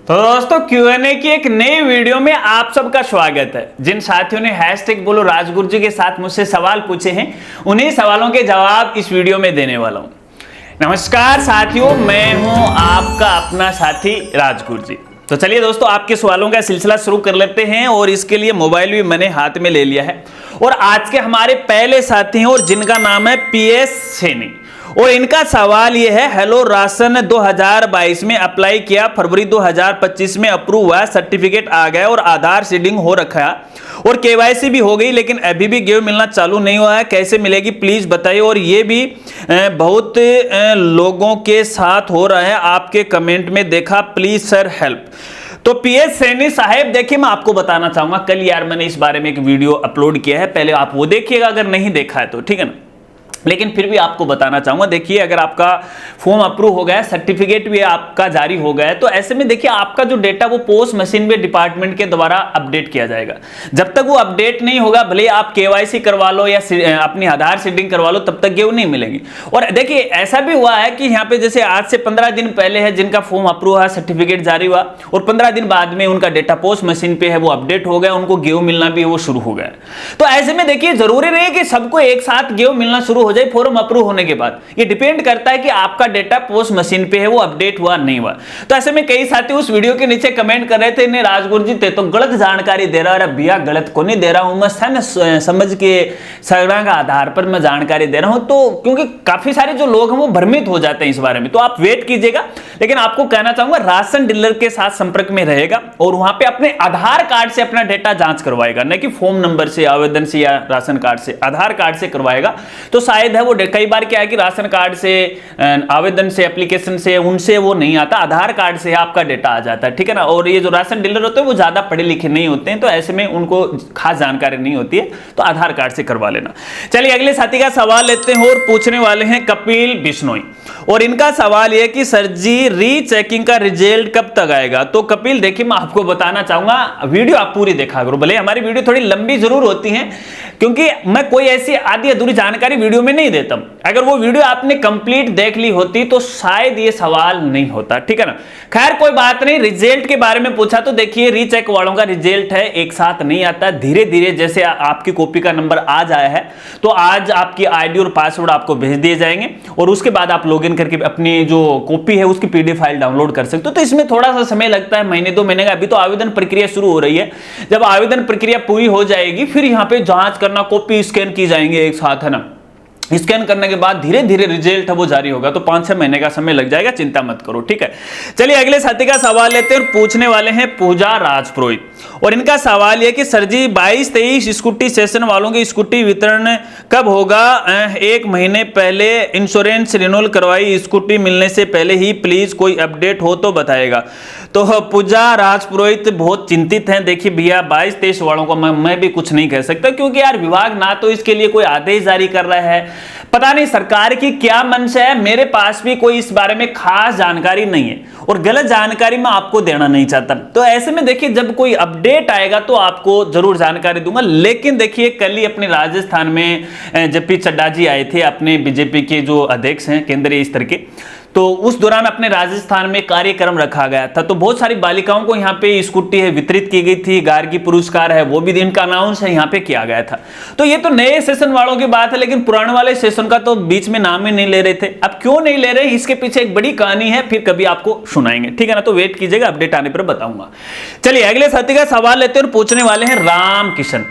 तो दोस्तों Q&A की एक नई वीडियो में आप सबका स्वागत है। जिन साथियों ने हैशटैग बोलो राजगुरु जी के साथ मुझसे सवाल पूछे हैं, उन्हीं सवालों के जवाब इस वीडियो में देने वाला हूं। नमस्कार साथियों, मैं हूं आपका अपना साथी राजगुरु जी। तो चलिए दोस्तों, आपके सवालों का सिलसिला शुरू कर लेते हैं और इसके लिए मोबाइल भी मैंने हाथ में ले लिया है। और आज के हमारे पहले साथी हैं और जिनका नाम है PS सैनी, और इनका सवाल ये है, हेलो राशन 2022 में अप्लाई किया, फरवरी 2025 में अप्रूव हुआ, सर्टिफिकेट आ गया और आधार सीडिंग हो रखा है और KYC भी हो गई, लेकिन अभी भी गेव मिलना चालू नहीं हुआ है, कैसे मिलेगी प्लीज बताइए। और ये भी बहुत लोगों के साथ हो रहा है, आपके कमेंट में देखा, प्लीज सर हेल्प। तो PS सैनी साहेब, देखिए मैं आपको बताना चाहूंगा, कल यार मैंने इस बारे में एक वीडियो अपलोड किया है, पहले आप वो देखिएगा अगर नहीं देखा है तो, ठीक है ना। लेकिन फिर भी आपको बताना चाहूंगा, देखिए अगर आपका फॉर्म अप्रूव हो गया, सर्टिफिकेट भी आपका जारी हो गया है, तो ऐसे में देखिए आपका जो डेटा वो पोस्ट मशीन में डिपार्टमेंट के द्वारा अपडेट किया जाएगा। जब तक वो अपडेट नहीं होगा, भले आप KYC करवा लो या अपनी आधार सीडिंग करवा लो, तब तक गेव नहीं मिलेगी। और देखिए ऐसा भी हुआ है कि यहाँ पे जैसे आज से 15 दिन पहले है जिनका फॉर्म अप्रूव हुआ, सर्टिफिकेट जारी हुआ और 15 दिन बाद में उनका डेटा पोस्ट मशीन पे है वो अपडेट हो गया, उनको गेव मिलना भी वो शुरू हो गया। तो ऐसे में देखिए जरूरी नहीं है कि सबको एक साथ गेव मिलना शुरू हो जाए फॉर्म अप्रूव होने के बाद, ये डिपेंड करता है कि आपका डेटा पोस्ट मशीन पे है वो अपडेट हुआ नहीं हुआ। तो ऐसे में कई साथी उस वीडियो के नीचे कमेंट कर रहे थे, नहीं राजगुरु जी ते तो गलत जानकारी दे रहा है। अरे भैया गलत को नहीं दे रहा हूं, मस्त है ना, समझ के सगड़ा का आधार पर मैं जानकारी दे रहा हूं। तो क्योंकि काफी सारे जो लोग हैं वो भ्रमित हो जाते हैं इस बारे में, तो आप वेट कीजिएगा। लेकिन आपको कहना चाहूंगा, राशन डीलर के साथ संपर्क में रहेगा और वहां पे अपने आधार कार्ड से अपना डेटा जांच करवाएगा, न कि फॉर्म नंबर से, आवेदन से या राशन कार्ड से, आधार कार्ड से करवाएगा। तो शायद है वो, कई बार क्या है कि राशन कार्ड से, आवेदन से, एप्लीकेशन से, उनसे वो नहीं आता, आधार कार्ड से आपका डेटा आ जाता है, ठीक है ना। और ये जो राशन डीलर होते हैं वो ज्यादा पढ़े लिखे नहीं होते हैं, तो ऐसे में उनको खास जानकारी नहीं होती है, तो आधार कार्ड से करवा लेना। चलिए अगले साथी का सवाल लेते हैं और पूछने वाले हैं कपिल बिश्नोई, और इनका सवाल यह कि सर जी रीचेकिंग का रिजल्ट कब तक आएगा। तो कपिल देखिए मैं आपको बताना चाहूंगा, वीडियो आप पूरी देखा करो, भले हमारी वीडियो थोड़ी लंबी जरूर होती है क्योंकि मैं कोई ऐसी आधी अधूरी जानकारी वीडियो में नहीं देता। अगर वो वीडियो आपने कंप्लीट देख ली होती तो शायद ये सवाल नहीं होता, ठीक है ना। खैर कोई बात नहीं, रिजल्ट के बारे में पूछा तो देखिए रीचेक वालों का रिजल्ट है एक साथ नहीं आता, धीरे धीरे जैसे आपकी कॉपी का नंबर आज आया है तो आज आपकी आईडी और पासवर्ड आपको भेज दिए जाएंगे और उसके बाद आप लॉगिन करके अपनी जो कॉपी है उसकी PDF फाइल डाउनलोड कर सकते हो। तो इसमें थोड़ा सा समय लगता है, महीने 2 महीने का। अभी तो आवेदन प्रक्रिया शुरू हो रही है, जब आवेदन प्रक्रिया पूरी हो जाएगी फिर यहाँ पे जांच करना, कॉपी स्कैन की जाएंगे एक साथ, है ना। स्कैन करने के बाद धीरे धीरे रिजल्ट है वो जारी होगा, तो 5-6 महीने का समय लग जाएगा, चिंता मत करो, ठीक है। चलिए अगले साथी का सवाल लेते हैं और पूछने वाले हैं पूजा राजपुरोहित, और इनका सवाल यह कि सर जी 22-23 स्कूटी सेशन वालों की स्कूटी वितरण कब होगा। 1 महीने पहले इंश्योरेंस रिन्यूअल करवाई, स्कूटी मिलने से पहले ही, प्लीज कोई अपडेट हो तो बताएगा। तो पूजा राजपुरोहित बहुत चिंतित हैं। देखिए भैया 22-23 वालों को मैं भी कुछ नहीं कह सकता, क्योंकि यार विभाग ना तो इसके लिए कोई आदेश जारी कर रहा है, पता नहीं सरकार की क्या मंशा है। मेरे पास भी कोई इस बारे में खास जानकारी नहीं है और गलत जानकारी मैं आपको देना नहीं चाहता। तो ऐसे में देखिए जब कोई अपडेट आएगा तो आपको जरूर जानकारी दूंगा। लेकिन देखिए कल ही अपने राजस्थान में JP चड्डा जी आए थे, अपने BJP के जो अध्यक्ष हैं केंद्रीय स्तर के, तो उस दौरान अपने राजस्थान में कार्यक्रम रखा गया था। तो बहुत सारी बालिकाओं को यहाँ पे स्कूटी है वितरित की गई थी, गार्गी पुरस्कार है वो भी इनका अनाउंस है यहाँ पे किया गया था। तो ये तो नए सेशन वालों की बात है, लेकिन पुराने वाले सेशन का तो बीच में नाम ही नहीं ले रहे थे। अब क्यों नहीं ले रहे, इसके पीछे एक बड़ी कहानी है, फिर कभी आपको सुनाएंगे, ठीक है ना। तो वेट कीजिएगा, अपडेट आने पर बताऊंगा। चलिए अगले साथी का सवाल लेते हैं और पूछने वाले हैं राम किशन,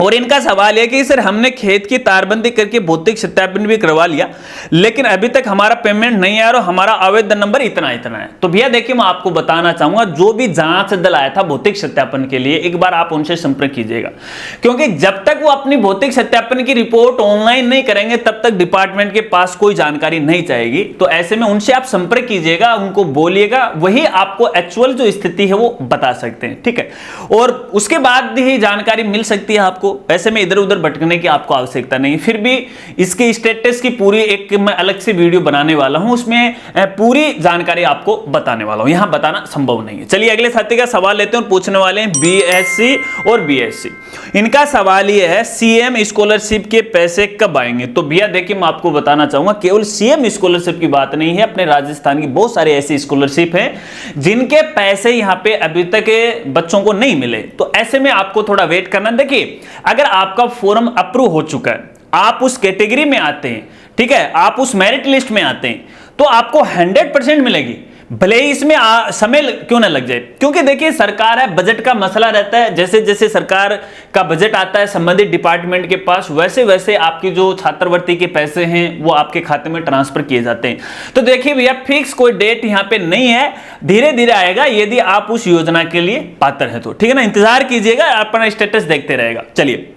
और इनका सवाल है कि सर हमने खेत की तारबंदी करके भौतिक सत्यापन भी करवा लिया, लेकिन अभी तक हमारा पेमेंट नहीं आया और हमारा आवेदन नंबर इतना इतना है। तो भैया देखिए मैं आपको बताना चाहूंगा, जो भी जांच दल आया था भौतिक सत्यापन के लिए, एक बार आप उनसे संपर्क कीजिएगा, क्योंकि जब तक वो अपनी भौतिक सत्यापन की रिपोर्ट ऑनलाइन नहीं करेंगे तब तक डिपार्टमेंट के पास कोई जानकारी नहीं जाएगी। तो ऐसे में उनसे आप संपर्क कीजिएगा, उनको बोलिएगा, वही आपको एक्चुअल जो स्थिति है वो बता सकते हैं, ठीक है। और उसके बाद ही जानकारी मिल सकती है आपको। आपको, ऐसे में इधर उधर भटकने की आपको आवश्यकता नहीं। फिर भी इसके स्टेटस की पूरी एक मैं अलग से वीडियो बनाने वाला हूं, उसमें पूरी जानकारी आपको बताने वाला हूं, यहां बताना संभव नहीं है। चलिए अगले साथी का सवाल लेते हैं और पूछने वाले हैं बीएससी और बीएससी। इनका सवाल यह है सीएम स्कॉलरशिप के पैसे कब आएंगे। तो भैया देखिए मैं आपको बताना चाहूंगा केवल सीएम स्कॉलरशिप की बात नहीं है, अपने राजस्थान की बहुत सारे ऐसी स्कॉलरशिप हैं जिनके पैसे यहां पे अभी तक बच्चों को नहीं मिले। तो ऐसे में आपको थोड़ा वेट करना। देखिए अगर आपका फॉर्म अप्रूव हो चुका है, आप उस कैटेगरी में आते हैं, ठीक है, आप उस मेरिट लिस्ट में आते हैं, तो आपको 100% मिलेगी, भले ही इसमें समय क्यों ना लग जाए। क्योंकि देखिए सरकार है, बजट का मसला रहता है, जैसे जैसे सरकार का बजट आता है संबंधित डिपार्टमेंट के पास, वैसे वैसे आपकी जो छात्रवृत्ति के पैसे हैं वो आपके खाते में ट्रांसफर किए जाते हैं। तो देखिए भैया फिक्स कोई डेट यहां पे नहीं है, धीरे धीरे आएगा यदि आप उस योजना के लिए पात्र है तो, ठीक है ना, इंतजार कीजिएगा, अपना स्टेटस देखते रहेगा। चलिए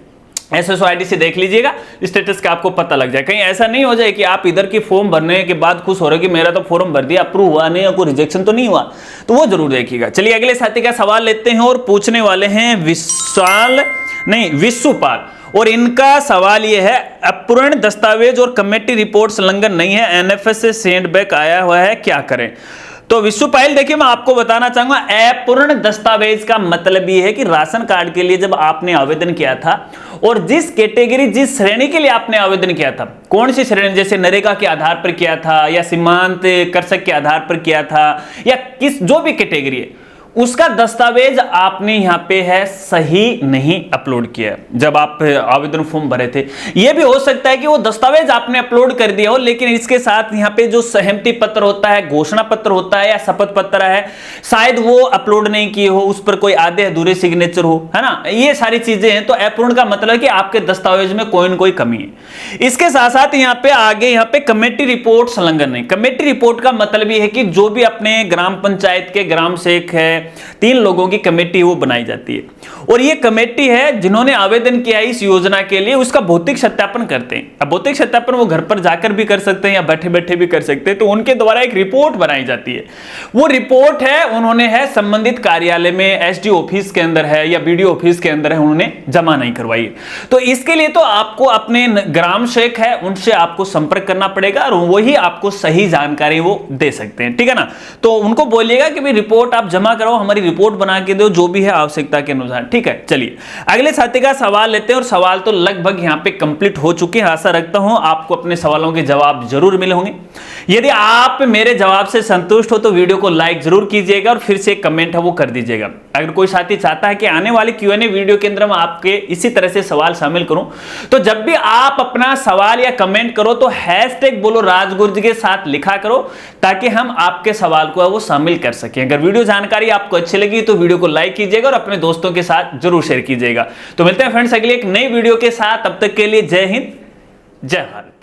SSOID से देख लीजिएगा, स्टेटस का आपको पता लग जाए। कहीं ऐसा नहीं हो जाए कि आप इधर की फॉर्म भरने के बाद खुश हो रहे कि मेरा तो फॉर्म भर दिया, अप्रूव हुआ नहीं, या कोई रिजेक्शन तो नहीं हुआ, तो वो जरूर देखिएगा। चलिए अगले साथी का सवाल लेते हैं और पूछने वाले हैं विश्वपाल, और इनका सवाल यह है अपूर्ण दस्तावेज और कमेटी रिपोर्ट संलग्न नहीं है, NFS से सेंडबैक आया हुआ है, क्या करें। तो विश्वपाल देखिए मैं आपको बताना चाहूंगा अपूर्ण दस्तावेज का मतलब यह है कि राशन कार्ड के लिए जब आपने आवेदन किया था और जिस कैटेगरी जिस श्रेणी के लिए आपने आवेदन किया था, कौन सी श्रेणी, जैसे नरेगा के आधार पर किया था या सीमांत कृषक के आधार पर किया था या किस जो भी कैटेगरी है, उसका दस्तावेज आपने यहां पे है सही नहीं अपलोड किया जब आप आवेदन फॉर्म भरे थे। यह भी हो सकता है कि वो दस्तावेज आपने अपलोड कर दिया हो, लेकिन इसके साथ यहां पे जो सहमति पत्र होता है, घोषणा पत्र होता है या शपथ पत्र है, शायद वो अपलोड नहीं किए हो, उस पर कोई आधे अधूरे सिग्नेचर हो, है ना, ये सारी चीजें हैं। तो अपूर्ण का मतलब है कि आपके दस्तावेज में कोई न कोई कमी है। इसके साथ साथ यहाँ पे आगे यहाँ पे कमेटी रिपोर्ट संलग्न नहीं। कमेटी रिपोर्ट का मतलब यह है कि जो भी अपने ग्राम पंचायत के ग्राम सेवक है, 3 लोगों की कमेटी वो बनाई जाती है, और ये कमेटी है जिन्होंने आवेदन किया इस योजना के लिए, उसका भौतिक सत्यापन करते हैं। अब भौतिक सत्यापन वो घर पर जाकर भी कर सकते हैं या बैठे बैठे भी कर सकते हैं। तो उनके द्वारा एक रिपोर्ट बनाई जाती है, वो रिपोर्ट है उन्होंने है संबंधित कार्यालय में SD ऑफिस के अंदर है या BDO ऑफिस के अंदर है, उन्होंने जमा नहीं करवाई। तो इसके लिए तो आपको अपने ग्राम सेवक है उनसे आपको संपर्क करना पड़ेगा और वही आपको सही जानकारी वो दे सकते हैं, ठीक है ना। तो उनको बोलिएगा कि भाई रिपोर्ट आप जमा करो, हमारी रिपोर्ट बना के दो, जो भी है आवश्यकता के अनुसार, ठीक है। चलिए अगले साथी का सवाल लेते हैं और सवाल तो लगभग यहां पे कंप्लीट हो चुके हैं। आशा रखता हूं आपको अपने सवालों के जवाब जरूर मिले होंगे। यदि आप मेरे जवाब से संतुष्ट हो तो वीडियो को लाइक जरूर कीजिएगा और फिर से कमेंट है वो कर दीजिएगा। अगर कोई साथी चाहता है कि आने वाली Q&A वीडियो के अंदर मैं आपके इसी तरह से सवाल शामिल करूं, तो जब भी आप अपना सवाल या कमेंट करो तो #बोलो राजगुरुजी के साथ लिखा करो, ताकि हम आपके सवाल को वो शामिल कर सकें। अगर वीडियो जानकारी आपको अच्छी लगी तो वीडियो को लाइक कीजिएगा और अपने दोस्तों के साथ जरूर शेयर कीजिएगा। तो मिलते हैं फ्रेंड्स अगली एक नई वीडियो के साथ, तब तक के लिए जय हिंद, जय भारत।